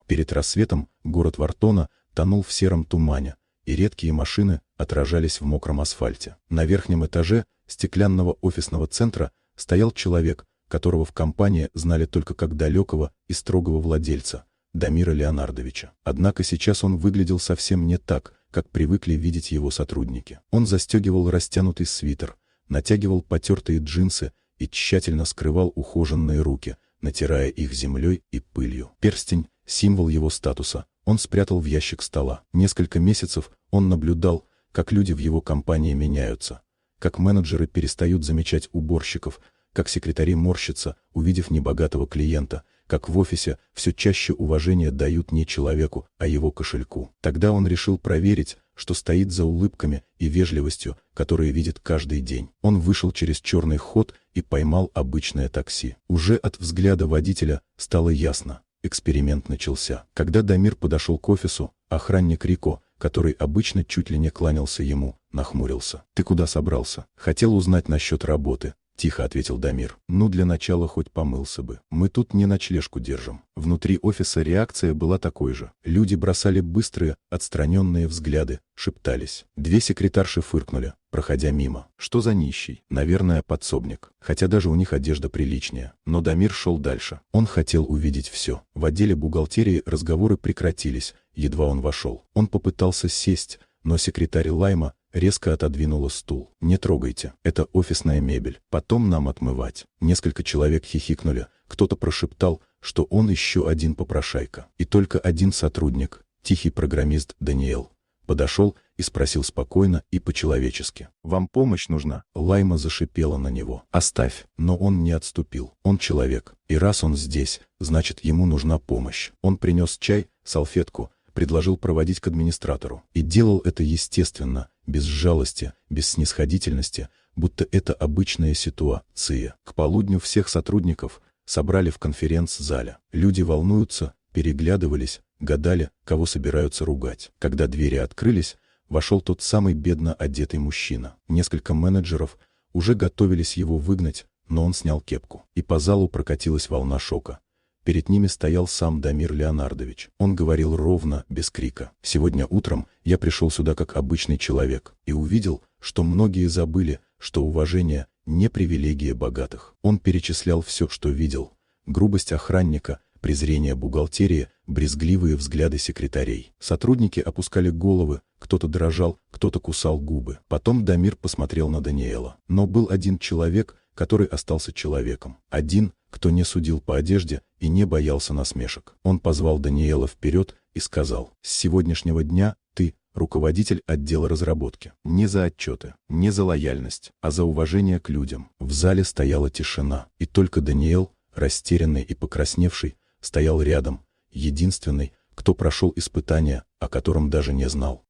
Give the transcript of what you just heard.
Перед рассветом город Вартона тонул в сером тумане, и редкие машины отражались в мокром асфальте. На верхнем этаже стеклянного офисного центра стоял человек, которого в компании знали только как далекого и строгого владельца, Дамира Леонардовича. Однако сейчас он выглядел совсем не так, как привыкли видеть его сотрудники. Он застегивал растянутый свитер, натягивал потертые джинсы и тщательно скрывал ухоженные руки, натирая их землей и пылью. Перстень, символ его статуса, он спрятал в ящик стола. Несколько месяцев он наблюдал, как люди в его компании меняются, как менеджеры перестают замечать уборщиков, как секретари морщатся, увидев небогатого клиента, как в офисе все чаще уважение дают не человеку, а его кошельку. Тогда он решил проверить, что стоит за улыбками и вежливостью, которые видит каждый день. Он вышел через черный ход и поймал обычное такси. Уже от взгляда водителя стало ясно. Эксперимент начался. Когда Дамир подошел к офису, охранник Рико, который обычно чуть ли не кланялся ему, нахмурился. «Ты куда собрался?» «Хотел узнать насчет работы», — тихо ответил Дамир. «Ну, для начала хоть помылся бы. Мы тут не ночлежку держим». Внутри офиса реакция была такой же. Люди бросали быстрые, отстраненные взгляды, шептались. Две секретарши фыркнули, проходя мимо. Что за нищий? Наверное, подсобник. Хотя даже у них одежда приличнее. Но Дамир шел дальше. Он хотел увидеть все. В отделе бухгалтерии разговоры прекратились, едва он вошел. Он попытался сесть, но секретарь Лайма резко отодвинула стул. «Не трогайте, это офисная мебель, потом нам отмывать». Несколько человек хихикнули, кто-то прошептал, что он еще один попрошайка. И только один сотрудник, тихий программист Даниэл, подошел и спросил спокойно и по-человечески. «Вам помощь нужна?» Лайма зашипела на него. «Оставь». Но он не отступил. Он человек. И раз он здесь, значит, ему нужна помощь. Он принес чай, салфетку, предложил проводить к администратору. И делал это естественно, без жалости, без снисходительности, будто это обычная ситуация. К полудню всех сотрудников собрали в конференц-зале. Люди волнуются, переглядывались, гадали, кого собираются ругать. Когда двери открылись, вошел тот самый бедно одетый мужчина. Несколько менеджеров уже готовились его выгнать, но он снял кепку. И по залу прокатилась волна шока. Перед ними стоял сам Дамир Леонардович. Он говорил ровно, без крика. «Сегодня утром я пришел сюда как обычный человек и увидел, что многие забыли, что уважение не привилегия богатых». Он перечислял все, что видел. Грубость охранника, презрение бухгалтерии, брезгливые взгляды секретарей. Сотрудники опускали головы, кто-то дрожал, кто-то кусал губы. Потом Дамир посмотрел на Даниэла. Но был один человек, который остался человеком. Один, кто не судил по одежде и не боялся насмешек. Он позвал Даниэла вперед и сказал: «С сегодняшнего дня ты руководитель отдела разработки. Не за отчеты, не за лояльность, а за уважение к людям». В зале стояла тишина, и только Даниэл, растерянный и покрасневший, стоял рядом, единственный, кто прошел испытание, о котором даже не знал.